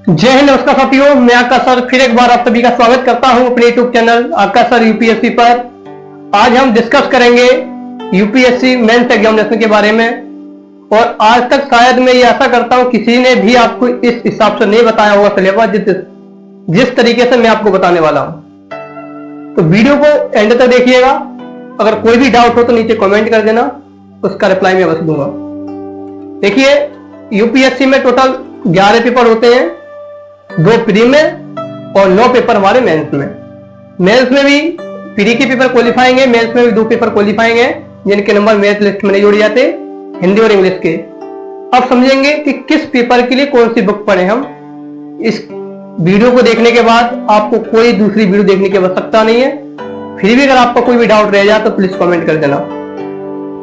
जय हिंद, नमस्कार साथियों। मैं आकाश सर फिर एक बार आप सभी का स्वागत करता हूं अपने यूट्यूब चैनल आकाश सर यूपीएससी पर। आज हम डिस्कस करेंगे यूपीएससी मेंस एग्जामिनेशन के बारे में। और आज तक शायद मैं ये आशा करता हूं किसी ने भी आपको इस हिसाब से नहीं बताया होगा सिलेबस जिस तरीके से मैं आपको बताने वाला हूं। तो वीडियो को एंड तक देखिएगा। अगर कोई भी डाउट हो तो नीचे कमेंट कर देना, उसका रिप्लाई मैं अवश्य दूंगा। देखिए, यूपीएससी में टोटल 11 पेपर होते हैं, 2 प्री में और 9 पेपर हमारे मेंस में। मेंस में भी प्री के पेपर क्वालिफाइंग है, मेंस में भी 2 पेपर क्वालिफाइंग है जिनके नंबर मेरिट लिस्ट में नहीं जोड़े जाते, हिंदी और इंग्लिश के। अब समझेंगे कि किस पेपर के लिए कौन सी बुक पढ़े हम। इस वीडियो को देखने के बाद आपको कोई दूसरी वीडियो देखने की आवश्यकता नहीं है। फिर भी अगर आपका कोई भी डाउट रह जाए तो प्लीज कमेंट कर देना।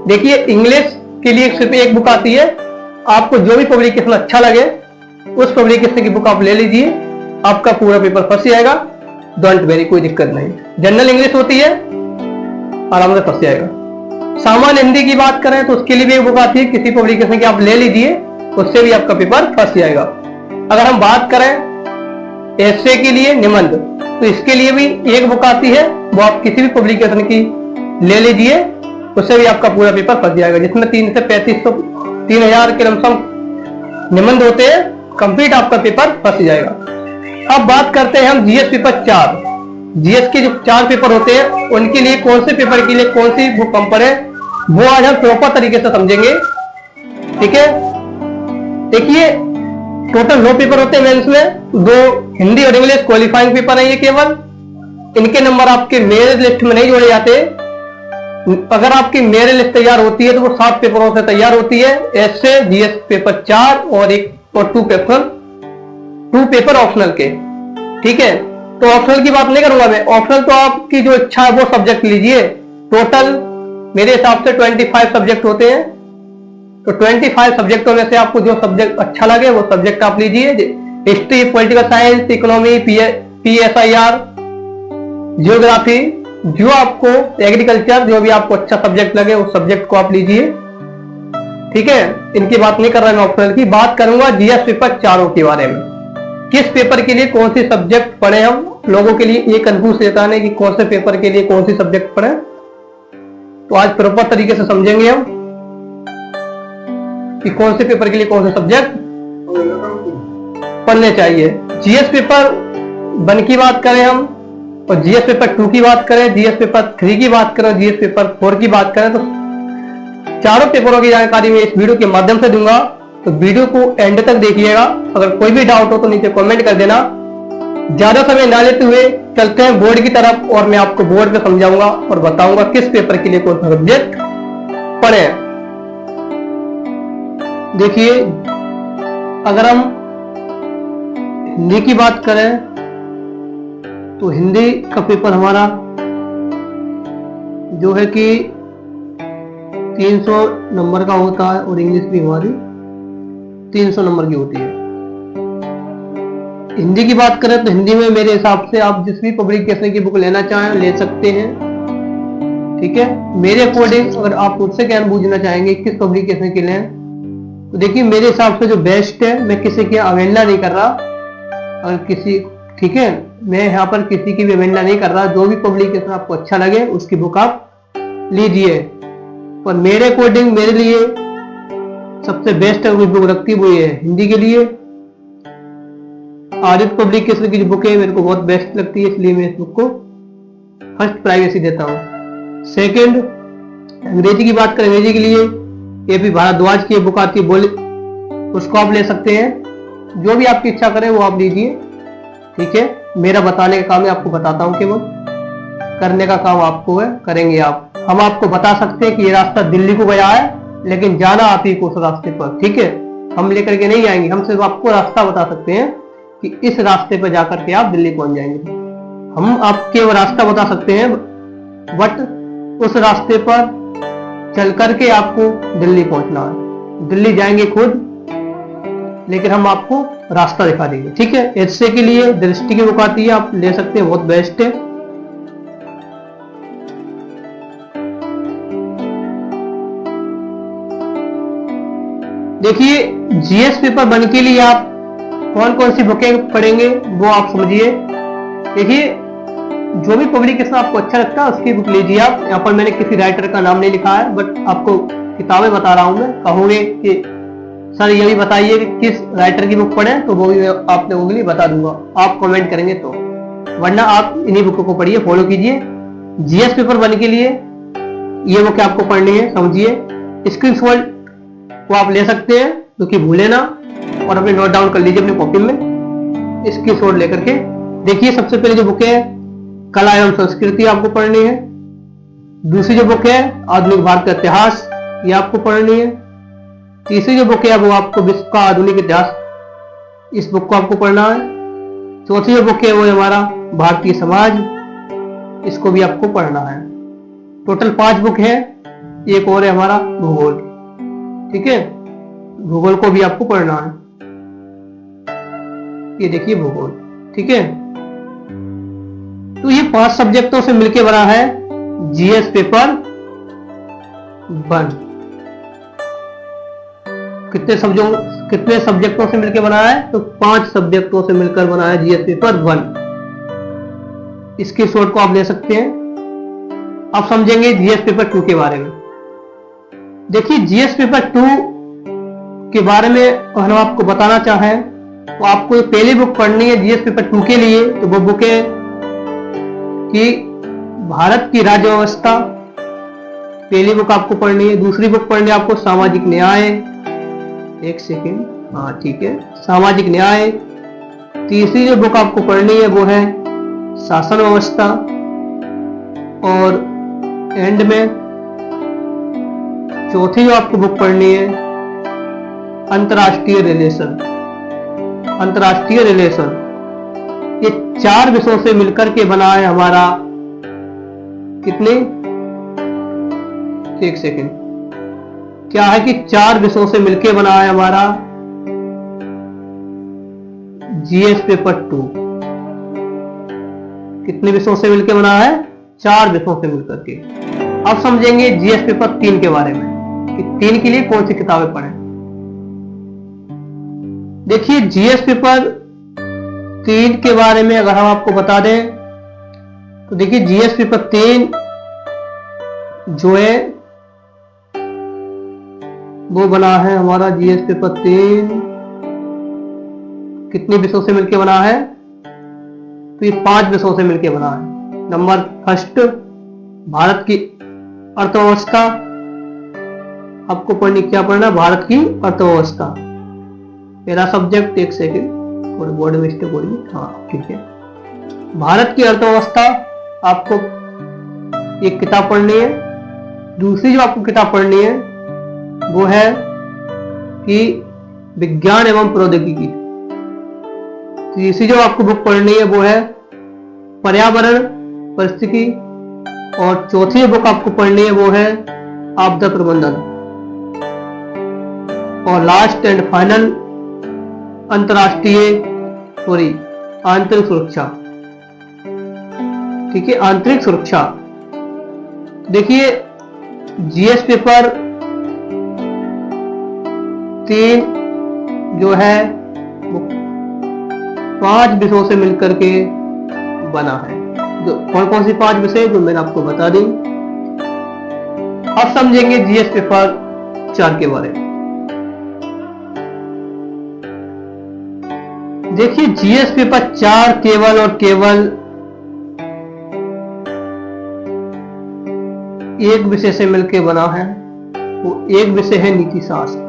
देखिए, इंग्लिश के लिए सिर्फ एक बुक आती है। आपको जो भी पब्लिकेशन अच्छा लगे उस पब्लिकेशन की बुक आप ले लीजिए, आपका पूरा पेपर फंस जाएगा। डोंट वेरी, कोई दिक्कत नहीं। जनरल इंग्लिश होती है, आराम से फंस जाएगा। सामान्य हिंदी की बात करें तो उसके लिए भी एक बुक आती है, किसी पब्लिकेशन की आप ले लीजिए, उससे भी आपका पेपर फंस जाएगा। अगर हम बात करें एस्से के लिए निबंध, तो इसके लिए भी एक बुक आती है, वो आप किसी भी पब्लिकेशन की ले लीजिए, उससे भी आपका पूरा पेपर फंस जाएगा। जिसमें 3 से 3000 के लमसम निबंध होते हैं, कंप्लीट आपका पेपर फंस जाएगा। अब बात करते हैं हम जीएस पेपर 4। जीएस के जो 4 पेपर होते हैं उनके लिए कौन से पेपर के लिए कौन सी बुक हम पढ़े, वो आज हम प्रॉपर तरीके से समझेंगे। ठीक है, देखिए, टोटल 9 पेपर होते हैं मेंस में, 2 हिंदी और इंग्लिश क्वालिफाइंग पेपर है ये केवल। इनके नंबर आपके मेरिट लिस्ट में नहीं जोड़े जाते। अगर आपकी मेरिट लिस्ट तैयार होती है तो वो 7 पेपरों से तैयार होती है, एस्से, जीएस पेपर 4 और 2 पेपर ऑप्शनल के। ठीक है, तो ऑप्शनल की बात नहीं करूंगा मैं। ऑप्शनल तो आपकी जो इच्छा है वो सब्जेक्ट लीजिए। टोटल मेरे हिसाब से 25 सब्जेक्ट होते हैं, तो 25 सब्जेक्टों में से आपको जो सब्जेक्ट अच्छा लगे वो सब्जेक्ट आप लीजिए। History, political science, economy, PSIR, geography, जो आपको एग्रीकल्चर, जो भी आपको अच्छा सब्जेक्ट लगे उस सब्जेक्ट को आप लीजिए। ठीक है, इनकी बात नहीं कर रहा मैं, ऑप्शनल की बात करूंगा जीएस पेपर 4 के बारे में। किस पेपर के लिए कौन सी सब्जेक्ट पढ़े हम। लोगों के लिए ये कंफ्यूज रहता है कि कौन से पेपर के लिए कौन सी सब्जेक्ट पढ़े, तो आज प्रॉपर तरीके से समझेंगे हम कि कौन से पेपर के लिए कौन से सब्जेक्ट पढ़ने चाहिए। जीएस पेपर 1 की बात करें हम, और जीएस पेपर 2 की बात करें, जीएस पेपर 3 की बात करें, जीएस पेपर 4 की बात करें, तो चारों पेपरों की जानकारी मैं इस वीडियो के माध्यम से दूंगा। तो वीडियो को एंड तक देखिएगा। अगर कोई भी डाउट हो तो नीचे कमेंट कर देना। ज्यादा समय ना लेते हुए चलते हैं बोर्ड की तरफ, और मैं आपको बोर्ड पे समझाऊंगा और बताऊंगा किस पेपर के लिए कौन सा सब्जेक्ट पढ़े। देखिए, अगर हम हिंदी की बात करें तो हिंदी का पेपर हमारा जो है कि 300 नंबर का होता है, और इंग्लिश भी हमारी 300 नंबर की होती है। हिंदी की बात करें तो हिंदी में मेरे हिसाब से आप जिस भी पब्लिकेशन की बुक लेना चाहें ले सकते हैं। ठीक है, मेरे अकॉर्डिंग अगर आप मुझसे ज्ञान पूछना चाहेंगे किस पब्लिकेशन के लें, तो देखिए मेरे हिसाब से जो बेस्ट है, मैं किसी की अवहेलना नहीं कर रहा। अगर किसी, ठीक है, मैं यहाँ पर किसी की भी अवहेलना नहीं कर रहा। जो भी पब्लिकेशन आपको अच्छा लगे उसकी बुक आप लीजिए। और मेरे अकॉर्डिंग मेरे लिए सबसे बेस्ट बुक लगती है वो ये है हिंदी के लिए। आदित्य पब्लिकेशन की जो बुक है मेरे को बहुत बेस्ट लगती है, इसलिए मैं इस बुक को फर्स्ट प्राइवेसी देता हूँ। सेकंड, अंग्रेजी की बात करें, अंग्रेजी के लिए AP भारद्वाज की बुक आती है, बोले, उसको आप ले सकते हैं। जो भी आपकी इच्छा करे वो आप लीजिए। ठीक है, मेरा बताने का काम है, आपको बताता हूँ, केवल करने का काम आपको है, करेंगे आप। हम आपको बता सकते हैं कि ये रास्ता दिल्ली को गया है, लेकिन जाना आप ही को उस रास्ते पर। ठीक है, हम लेकर के नहीं जाएंगे, हम सिर्फ आपको रास्ता बता सकते हैं कि इस रास्ते पर जाकर के आप दिल्ली पहुंच जाएंगे। हम आपके वो रास्ता बता सकते हैं, बट उस रास्ते पर चल करके आपको दिल्ली पहुंचना है। दिल्ली जाएंगे खुद, लेकिन हम आपको रास्ता दिखा देंगे। ठीक है, एस्से के लिए दृष्टि की बुक आती है, आप ले सकते हैं, बहुत बेस्ट है। देखिए, जीएस पेपर 1 के लिए आप कौन कौन सी बुकें पढ़ेंगे वो आप समझिए। देखिए, जो भी पब्लिकेशन आपको अच्छा लगता है उसकी बुक लीजिए आप। यहाँ पर मैंने किसी राइटर का नाम नहीं लिखा है, बट आपको किताबें बता रहा हूं मैं। कहोगे कि सर ये भी बताइए कि किस राइटर की बुक पढ़े, तो वो भी आप लोगों के लिए बता दूंगा, आप कमेंट करेंगे तो। वरना आप इन्हीं बुकों को पढ़िए, फॉलो कीजिए। जीएस पेपर 1 के लिए ये बुक आपको पढ़नी है, समझिए। स्क्रीनशॉट वो आप ले सकते हैं, क्योंकि भूले ना, और अपने नोट डाउन कर लीजिए अपनी कॉपी में स्क्रीनशॉट लेकर के। देखिए, सबसे पहले जो बुक है कला एवं संस्कृति आपको पढ़नी है। दूसरी जो बुक है आधुनिक भारत का इतिहास, ये आपको पढ़नी है। तीसरी जो बुक है वो आपको विश्व का आधुनिक इतिहास, इस बुक को आपको पढ़ना है। चौथी जो बुक है वो हमारा भारतीय समाज, इसको भी आपको पढ़ना है। टोटल 5 बुक है। एक और है हमारा भूगोल, ठीक है, भूगोल को भी आपको पढ़ना है। ये देखिए भूगोल, ठीक है। तो ये 5 सब्जेक्टों से मिलकर बना है जीएस पेपर 1। कितने सब्जेक्टों से मिलकर बना है? तो 5 सब्जेक्टों से मिलकर बना है जीएस पेपर 1। इसके शॉर्ट को आप ले सकते हैं। आप समझेंगे जीएस पेपर 2 के बारे में। देखिए, जीएस पेपर 2 के बारे में अगर हम आपको बताना चाहें तो आपको पहली बुक पढ़नी है जीएस पेपर 2 के लिए। तो वो बुक है कि भारत की राज्य व्यवस्था, पहली बुक आपको पढ़नी है। दूसरी बुक पढ़नी है आपको सामाजिक न्याय, एक सेकेंड, हाँ ठीक है, सामाजिक न्याय। तीसरी जो बुक आपको पढ़नी है वो है शासन व्यवस्था, और एंड में चौथी जो आपको बुक पढ़नी है अंतर्राष्ट्रीय रिलेशन। अंतर्राष्ट्रीय रिलेशन ये 4 विषयों से मिलकर के बना है हमारा, कितने, एक सेकेंड, क्या है कि 4 विषयों से मिलकर बना है हमारा जीएस पेपर 2। कितने विषयों से मिलकर बना है? 4 विषयों से मिलकर के। अब समझेंगे जीएस पेपर 3 के बारे में कि 3 के लिए कौन सी किताबें पढ़ें। देखिए, जीएस पेपर 3 के बारे में अगर हम आपको बता दें तो देखिए, जीएस पेपर 3 जो है वो बना है हमारा जीएस पेपर 3 कितने विषयों से मिलकर बना है? तो ये 5 विषयों से मिलकर बना है। नंबर फर्स्ट, भारत की अर्थव्यवस्था आपको पढ़नी, क्या पढ़ना? भारत की अर्थव्यवस्था, पहला सब्जेक्ट। एक सेकेंड, थोड़ी बोर्ड मिस्टेक हो रही, हाँ ठीक है। भारत की अर्थव्यवस्था आपको एक किताब पढ़नी है। दूसरी जो आपको किताब पढ़नी है वो है कि विज्ञान एवं प्रौद्योगिकी। तीसरी जो आपको बुक पढ़नी है वो है पर्यावरण परिस्थिति, और चौथी जो बुक आपको पढ़नी है वो है आपदा प्रबंधन, और लास्ट एंड फाइनल अंतरराष्ट्रीय आंतरिक सुरक्षा, ठीक है, आंतरिक सुरक्षा। देखिए, जीएस पेपर 3 जो है वो 5 विषयों से मिलकर के बना है। जो कौन कौन सी 5 विषय जो मैंने आपको बता दी। अब समझेंगे जीएस पेपर 4 के बारे में। देखिए, जीएस पेपर 4 केवल और केवल एक विषय से मिलकर बना है। वो एक विषय है नीति शास्त्र,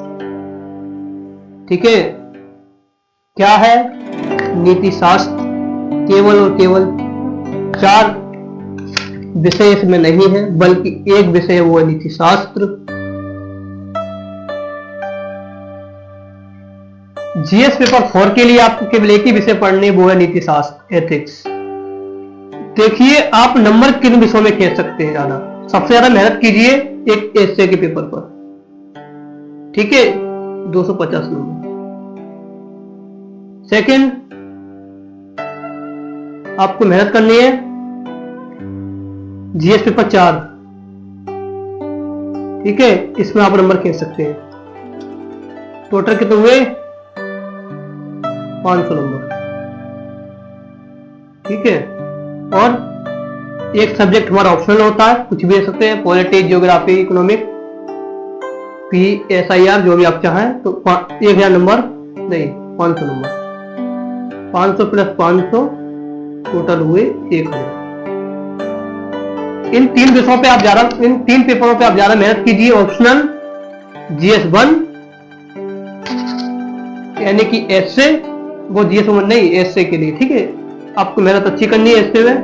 ठीक है। क्या है? नीति शास्त्र। केवल और केवल 4 विषय इसमें नहीं है, बल्कि एक विषय वो है नीति शास्त्र। जीएस पेपर 4 के लिए आपको केवल एक ही विषय पढ़ने, वो है नीति शास्त्र, एथिक्स। देखिए, आप नंबर किन विषयों में खींच सकते हैं ज्यादा? सबसे ज्यादा मेहनत कीजिए एक एसए के पेपर पर, ठीक है, 250 नंबर। सेकंड, आपको मेहनत करनी है जीएस पेपर 4, ठीक है, इसमें आप नंबर खींच सकते हैं। टोटल कितने हुए? 500 नंबर, ठीक है। और एक सब्जेक्ट हमारा ऑप्शनल होता है, कुछ भी ले सकते हैं, पॉलिटिक्स, ज्योग्राफी, इकोनॉमिक, PSIR, जो भी आप चाहें। तो 1000 नंबर नहीं, 500 नंबर, 500 प्लस 500 टोटल हुए 1000। इन 3 विषयों पे आप ज्यादा, इन 3 पेपरों पे आप ज्यादा मेहनत कीजिए। ऑप्शनल, GS1 यानी कि एसए, वो GS1 नहीं, एसए के लिए, ठीक है। आपको मेहनत अच्छी करनी है एसए में।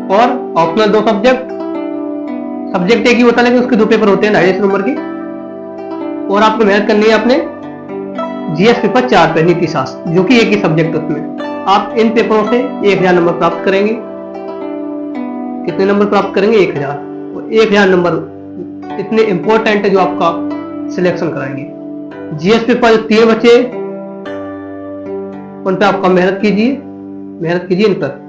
और ऑप्शनल 2 सब्जेक्ट, सब्जेक्ट एक ही होता है लेकिन उसके 2 पेपर होते हैं 250 नंबर की। और आपको मेहनत करनी है अपने GS पेपर 4 पे, नीति शास्त्र, जो कि एक ही सब्जेक्ट है उसमें। आप इन पेपरों से 1000 नंबर प्राप्त करेंगे। कितने नंबर प्राप्त करेंगे? 1000। और 1000 नंबर इतने इंपॉर्टेंट है जो आपका सिलेक्शन कराएंगे। GS पेपर 3 बचे, उन पे आपका मेहनत कीजिए इन पर।